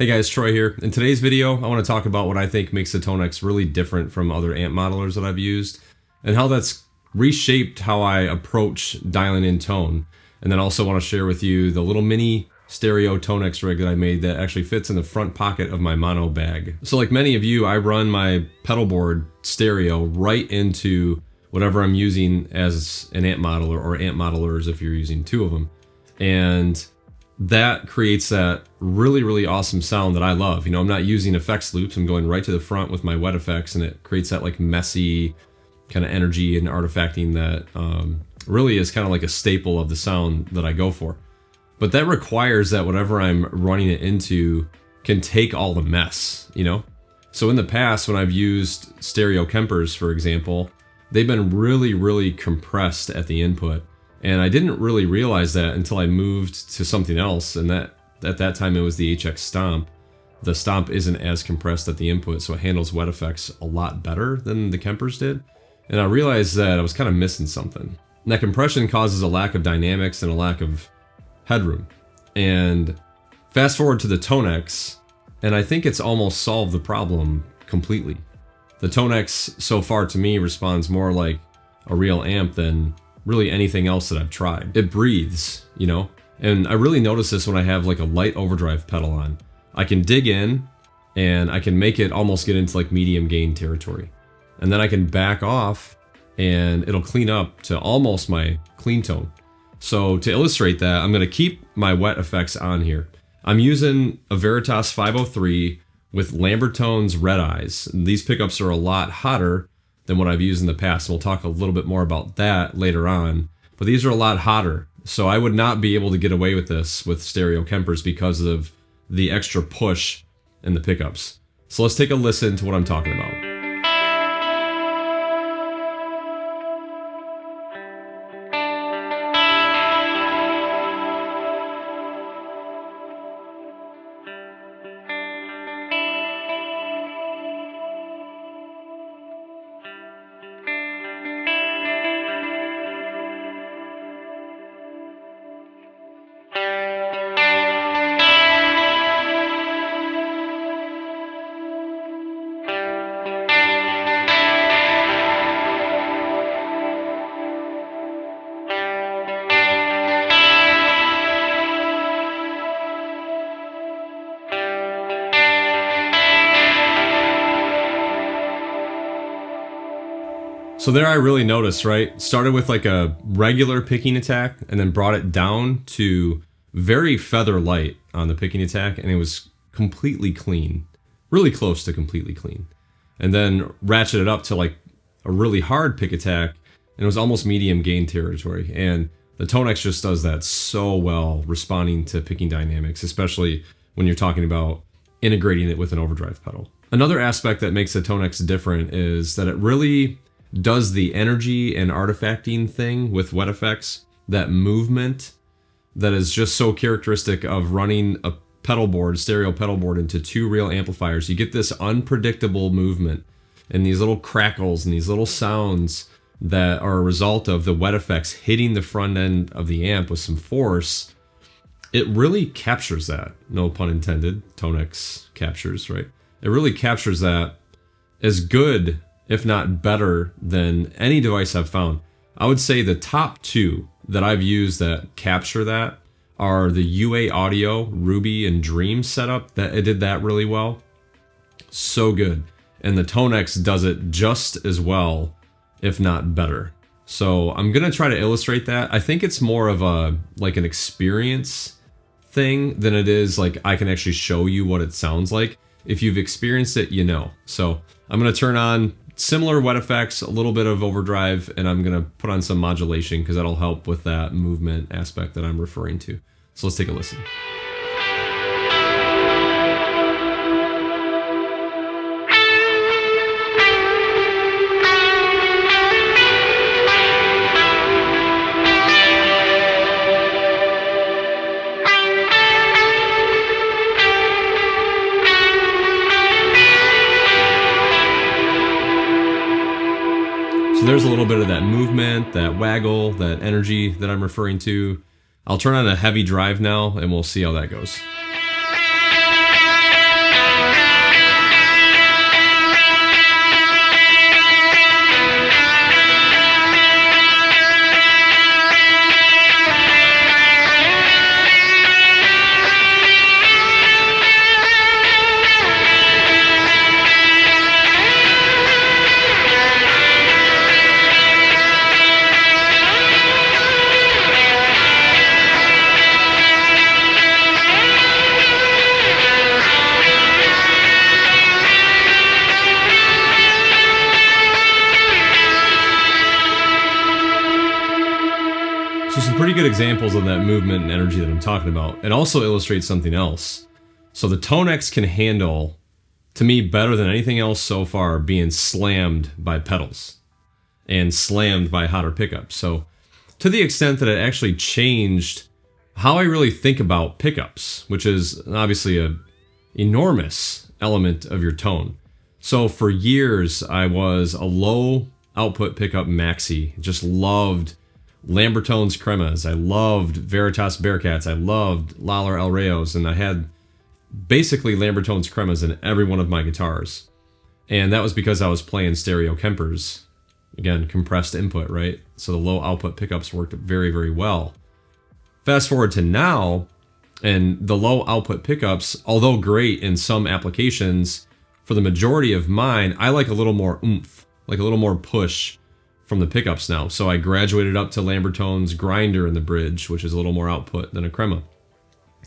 Hey guys, Troy here. In today's video, I want to talk about what I think makes the Tonex really different from other amp modelers that I've used, and how that's reshaped how I approach dialing in tone. And then also want to share with you the little mini stereo Tonex rig that I made that actually fits in the front pocket of my mono bag. So like many of you, I run my pedal board stereo right into whatever I'm using as an amp modeler, or amp modelers if you're using two of them. And that creates that really awesome sound that I love. You know, I'm not using effects loops. I'm going right to the front with my wet effects, and it creates that like messy kind of energy and artifacting that really is kind of like a staple of the sound that I go for. But that requires that whatever I'm running it into can take all the mess, you know? So in the past, when I've used stereo Kempers, for example, they've been really compressed at the input. And I didn't really realize that until I moved to something else, and that at that time it was the HX Stomp. The Stomp isn't as compressed at the input, so it handles wet effects a lot better than the Kempers did. And I realized that I was kind of missing something. And that compression causes a lack of dynamics and a lack of headroom. And fast forward to the Tonex, and I think it's almost solved the problem completely. The Tonex so far to me responds more like a real amp than really anything else that I've tried. It breathes, you know? And I really notice this when I have like a light overdrive pedal on. I can dig in and I can make it almost get into like medium gain territory. And then I can back off and it'll clean up to almost my clean tone. So to illustrate that, I'm gonna keep my wet effects on here. I'm using a Veritas 503 with Lambertone's Red Eyes. And these pickups are a lot hotter than what I've used in the past. We'll talk a little bit more about that later on. But these are a lot hotter. So I would not be able to get away with this with stereo Kempers because of the extra push in the pickups. So let's take a listen to what I'm talking about. So there I really noticed, right? Started with like a regular picking attack and then brought it down to very feather light on the picking attack, and it was completely clean, really close to completely clean. And then ratcheted up to like a really hard pick attack, and it was almost medium gain territory. And the Tonex just does that so well, responding to picking dynamics, especially when you're talking about integrating it with an overdrive pedal. Another aspect that makes the Tonex different is that it really does the energy and artifacting thing with wet effects, that movement that is just so characteristic of running a pedal board, stereo pedal board, into two real amplifiers. You get this unpredictable movement and these little crackles and these little sounds that are a result of the wet effects hitting the front end of the amp with some force. It really captures that, no pun intended, Tonex captures, right? It really captures that as good, if not better, than any device I've found. I would say the top two that I've used that capture that are the UA Audio Ruby and Dream setup. That it did that really well. So good. And the Tonex does it just as well, if not better. So I'm gonna try to illustrate that. I think it's more of a like an experience thing than it is like I can actually show you what it sounds like. If you've experienced it, you know. So I'm gonna turn on similar wet effects, a little bit of overdrive, and I'm gonna put on some modulation because that'll help with that movement aspect that I'm referring to. So let's take a listen. So there's a little bit of that movement, that waggle, that energy that I'm referring to. I'll turn on a heavy drive now and we'll see how that goes. pretty good examples of that movement and energy that I'm talking about. It also illustrates something else. So the Tonex can handle, to me, better than anything else so far, being slammed by pedals and slammed by hotter pickups. So to the extent that it actually changed how I really think about pickups, which is obviously a enormous element of your tone. So for years, I was a low output pickup maxi. Just loved Lambertone's Cremas. I loved Veritas Bearcats. I loved Lawler El Reyos. And I had basically Lambertone's Cremas in every one of my guitars. And that was because I was playing stereo Kempers. Again, compressed input, right? So the low output pickups worked very, very well. Fast forward to now, and the low output pickups, although great in some applications, for the majority of mine, I like a little more oomph, like a little more push from the pickups now. So I graduated up to Lambertone's Grinder in the bridge, which is a little more output than a Crema,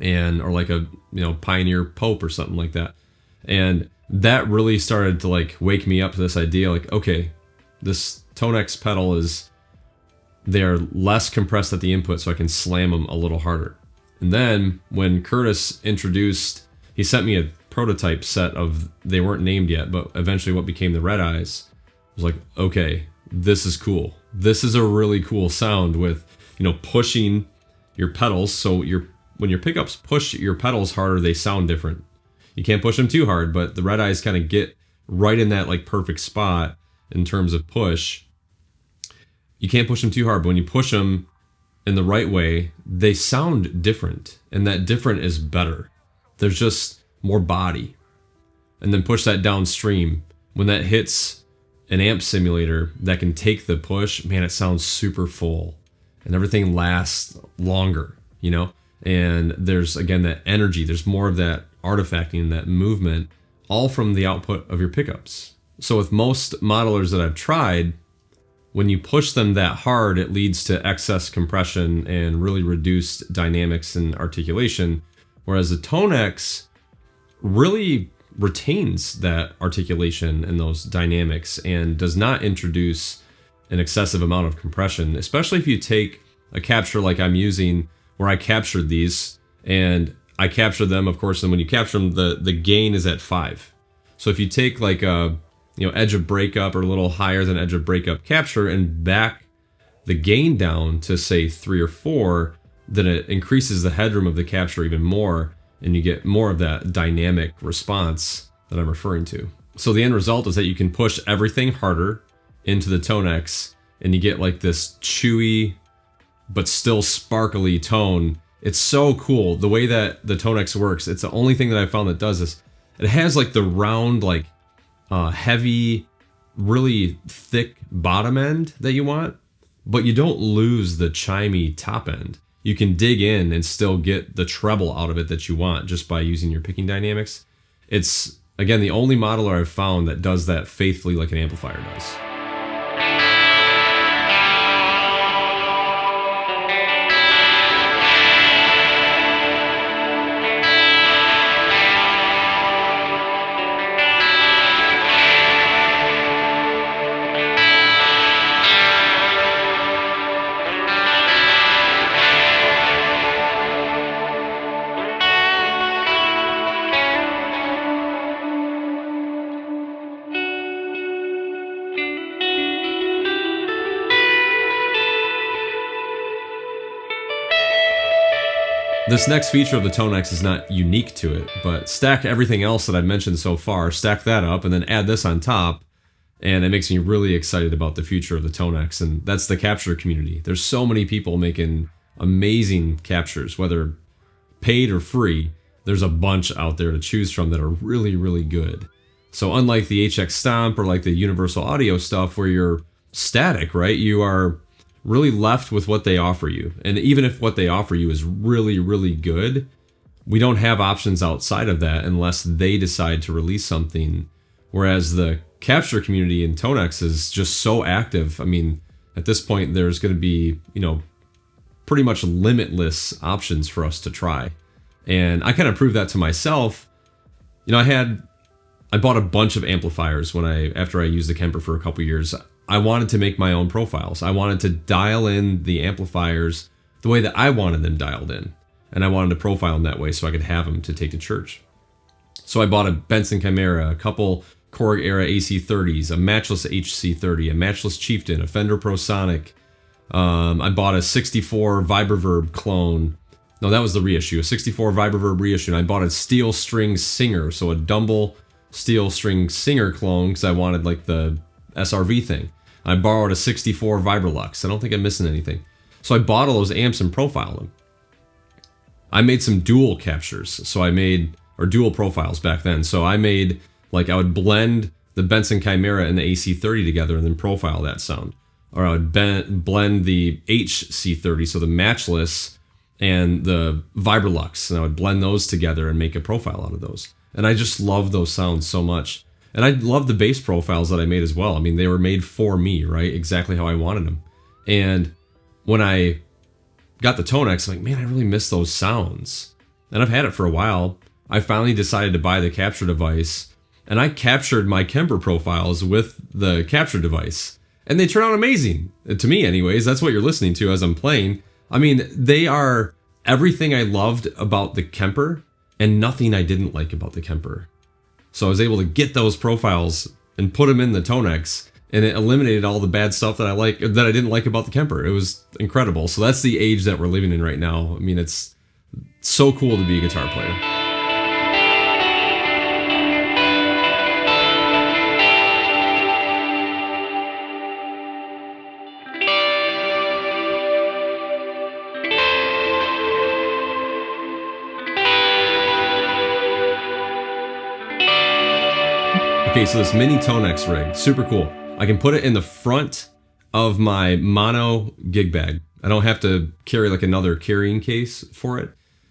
and or like a Pioneer Pope or something like that. And that really started to like wake me up to this idea, like, okay, this Tonex pedal is, they're less compressed at the input, so I can slam them a little harder. And then when Curtis introduced, he sent me a prototype set of, they weren't named yet, but eventually what became the Red Eyes. I was like, okay, this is cool. This is a really cool sound with, pushing your pedals. So when your pickups push your pedals harder, they sound different. You can't push them too hard, but the Red Eyes kind of get right in that like perfect spot in terms of push. You can't push them too hard, but when you push them in the right way, they sound different, and that different is better. There's just more body. And then push that downstream. When that hits an amp simulator that can take the push, man, it sounds super full, and everything lasts longer, And there's, again, that energy. There's more of that artifacting, that movement, all from the output of your pickups. So with most modelers that I've tried, when you push them that hard, it leads to excess compression and really reduced dynamics and articulation. Whereas the Tonex really retains that articulation and those dynamics and does not introduce an excessive amount of compression, especially if you take a capture like I'm using, where I captured these, and I captured them, of course, and when you capture them, the gain is at 5. So if you take like a edge of breakup or a little higher than edge of breakup capture and back the gain down to say 3 or 4, then it increases the headroom of the capture even more, and you get more of that dynamic response that I'm referring to. So the end result is that you can push everything harder into the Tonex, and you get like this chewy but still sparkly tone. It's so cool the way that the Tonex works. It's the only thing that I found that does this. It has like the round, like heavy, really thick bottom end that you want, but you don't lose the chimey top end. You can dig in and still get the treble out of it that you want just by using your picking dynamics. It's, again, the only modeler I've found that does that faithfully like an amplifier does. This next feature of the Tonex is not unique to it, but stack everything else that I've mentioned so far, stack that up, and then add this on top, and it makes me really excited about the future of the Tonex, and that's the capture community. There's so many people making amazing captures, whether paid or free. There's a bunch out there to choose from that are really, really good. So unlike the HX Stomp or like the Universal Audio stuff where you're static, right? You are really left with what they offer you. And even if what they offer you is really, really good, we don't have options outside of that unless they decide to release something. Whereas the capture community in Tonex is just so active. I mean, at this point, there's going to be, pretty much limitless options for us to try. And I kind of proved that to myself. I bought a bunch of amplifiers after I used the Kemper for a couple years. I wanted to make my own profiles. I wanted to dial in the amplifiers the way that I wanted them dialed in. And I wanted to profile them that way so I could have them to take to church. So I bought a Benson Chimera, a couple Korg era AC30s, a matchless HC30, a matchless Chieftain, a Fender Pro Sonic. I bought a 64 Vibroverb clone. No, that was the reissue. A 64 Vibroverb reissue. And I bought a Steel String Singer, so a Dumble Steel String Singer clone because I wanted like the SRV thing. I borrowed a 64 Vibrolux. I don't think I'm missing anything. So I bought all those amps and profiled them. I made some dual captures. So I made, or dual profiles back then. So I made, like I would blend the Benson Chimera and the AC30 together and then profile that sound. Or I would blend the HC30, so the matchless, and the Vibrolux, and I would blend those together and make a profile out of those. And I just love those sounds so much. And I love the bass profiles that I made as well. I mean, they were made for me, right? Exactly how I wanted them. And when I got the Tonex, I'm like, man, I really miss those sounds. And I've had it for a while. I finally decided to buy the capture device, and I captured my Kemper profiles with the capture device. And they turn out amazing. To me, anyways. That's what you're listening to as I'm playing. I mean, they are everything I loved about the Kemper and nothing I didn't like about the Kemper. So I was able to get those profiles and put them in the Tonex, and it eliminated all the bad stuff that I didn't like about the Kemper. It was incredible. So that's the age that we're living in right now. I mean, it's so cool to be a guitar player. Okay, so this Mini Tonex Rig, super cool. I can put it in the front of my mono gig bag. I don't have to carry like another carrying case for it.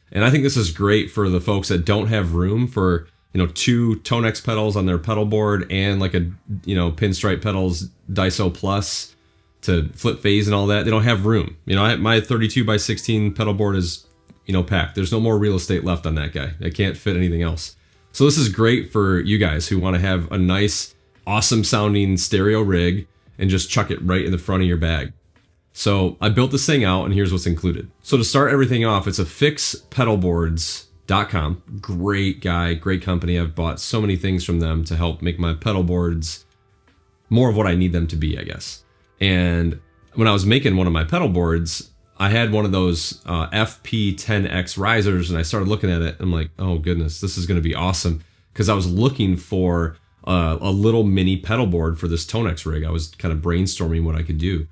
And I think this is great for the folks that don't have room for, you know, 2 Tonex pedals on their pedal board and like a, you know, pinstripe pedals Daiso Plus to flip phase and all that. They don't have room. You know, my 32x16 pedal board is, you know, packed. There's no more real estate left on that guy. I can't fit anything else. So this is great for you guys who want to have a nice, awesome sounding stereo rig and just chuck it right in the front of your bag. So I built this thing out, and here's what's included. So to start everything off, it's a fixpedalboards.com. Great guy, great company. I've bought so many things from them to help make my pedal boards more of what I need them to be, I guess. And when I was making one of my pedal boards, I had one of those FP10X risers, and I started looking at it. I'm like, oh goodness, this is going to be awesome. Because I was looking for a little mini pedal board for this Tonex rig. I was kind of brainstorming what I could do.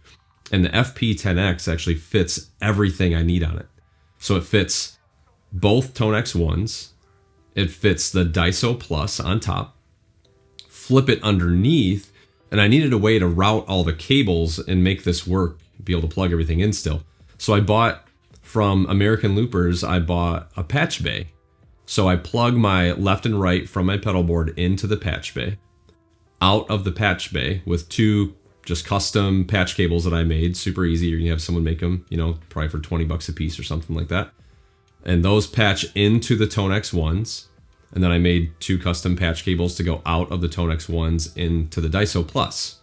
And the FP10X actually fits everything I need on it. So it fits both Tonex ones. It fits the Daiso Plus on top. Flip it underneath. And I needed a way to route all the cables and make this work, be able to plug everything in still. So I bought from American Loopers, I bought a patch bay. So I plug my left and right from my pedal board into the patch bay, out of the patch bay with 2 just custom patch cables that I made. Super easy. You can have someone make them, you know, probably for 20 bucks a piece or something like that. And those patch into the Tonex ones. And then I made 2 custom patch cables to go out of the Tonex ones into the Daiso Plus.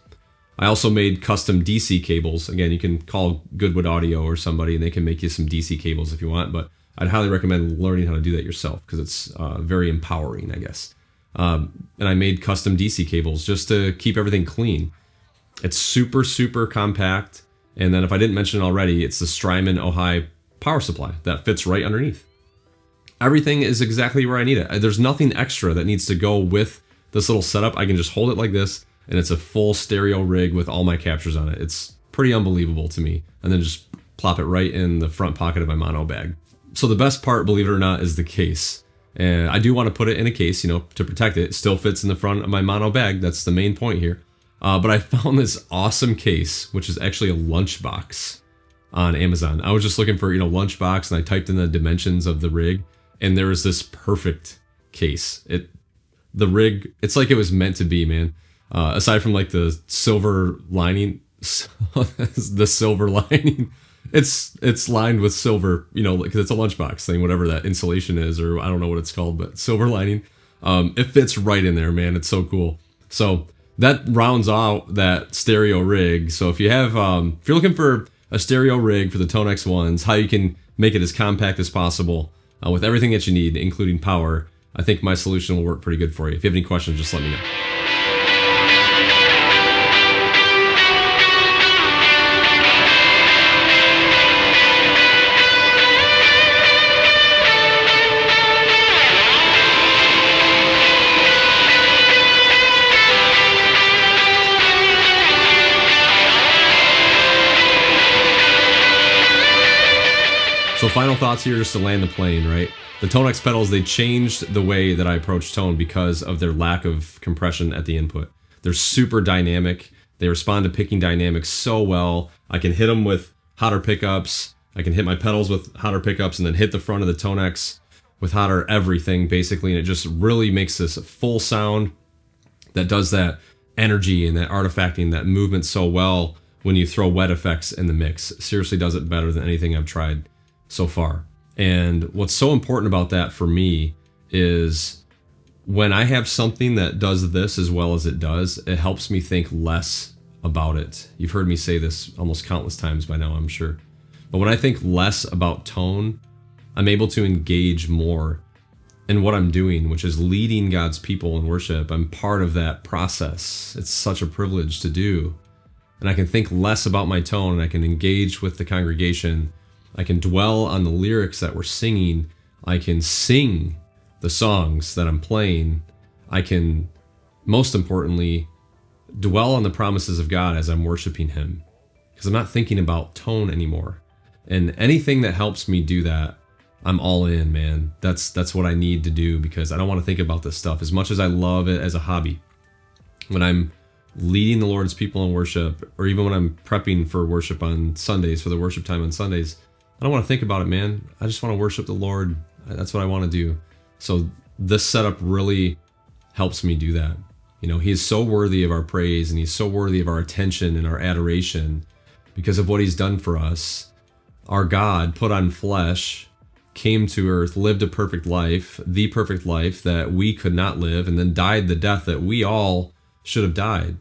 I also made custom DC cables. Again, you can call Goodwood Audio or somebody and they can make you some DC cables if you want, but I'd highly recommend learning how to do that yourself because it's very empowering, I guess. And I made custom DC cables just to keep everything clean. It's super, super compact. And then if I didn't mention it already, it's the Strymon Ojai power supply that fits right underneath. Everything is exactly where I need it. There's nothing extra that needs to go with this little setup. I can just hold it like this, and it's a full stereo rig with all my captures on it. It's pretty unbelievable to me. And then just plop it right in the front pocket of my mono bag. So the best part, believe it or not, is the case. And I do want to put it in a case, you know, to protect it. It still fits in the front of my mono bag. That's the main point here. But I found this awesome case, which is actually a lunchbox on Amazon. I was just looking for, you know, lunchbox, and I typed in the dimensions of the rig, and there was this perfect case. The rig, it's like it was meant to be, man. Aside from like the silver lining, the silver lining, it's lined with silver, you know, because it's a lunchbox thing, whatever that insulation is, or I don't know what it's called, but silver lining. It fits right in there, man. It's so cool. So that rounds out that stereo rig. So if you have, if you're looking for a stereo rig for the Tonex ones, how you can make it as compact as possible with everything that you need, including power, I think my solution will work pretty good for you. If you have any questions, just let me know. So final thoughts here just to land the plane, right? The Tonex pedals, they changed the way that I approach tone because of their lack of compression at the input. They're super dynamic. They respond to picking dynamics so well. I can hit them with hotter pickups. I can hit my pedals with hotter pickups and then hit the front of the Tonex with hotter everything, basically. And it just really makes this full sound that does that energy and that artifacting, that movement so well when you throw wet effects in the mix. Seriously does it better than anything I've tried so far. And what's so important about that for me is when I have something that does this as well as it does, it helps me think less about it. You've heard me say this almost countless times by now, I'm sure. But when I think less about tone, I'm able to engage more in what I'm doing, which is leading God's people in worship. I'm part of that process. It's such a privilege to do. And I can think less about my tone and I can engage with the congregation. I can dwell on the lyrics that we're singing. I can sing the songs that I'm playing. I can, most importantly, dwell on the promises of God as I'm worshiping Him, because I'm not thinking about tone anymore. And anything that helps me do that, I'm all in, man. That's what I need to do, because I don't want to think about this stuff as much as I love it as a hobby. When I'm leading the Lord's people in worship, or even when I'm prepping for worship on Sundays, for the worship time on Sundays, I don't want to think about it, man. I just want to worship the Lord. That's what I want to do. So this setup really helps me do that. You know, He is so worthy of our praise, and He's so worthy of our attention and our adoration because of what He's done for us. Our God put on flesh, came to earth, lived a perfect life, the perfect life that we could not live, and then died the death that we all should have died,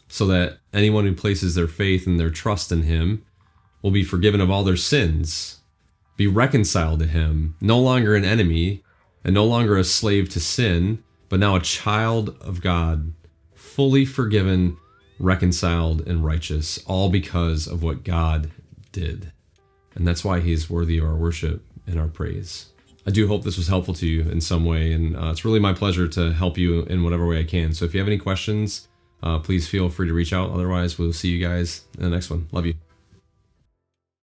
so that anyone who places their faith and their trust in Him will be forgiven of all their sins, be reconciled to Him, no longer an enemy and no longer a slave to sin, but now a child of God, fully forgiven, reconciled, and righteous, all because of what God did. And that's why He's worthy of our worship and our praise. I do hope this was helpful to you in some way, and it's really my pleasure to help you in whatever way I can. So if you have any questions, please feel free to reach out. Otherwise, we'll see you guys in the next one. Love you.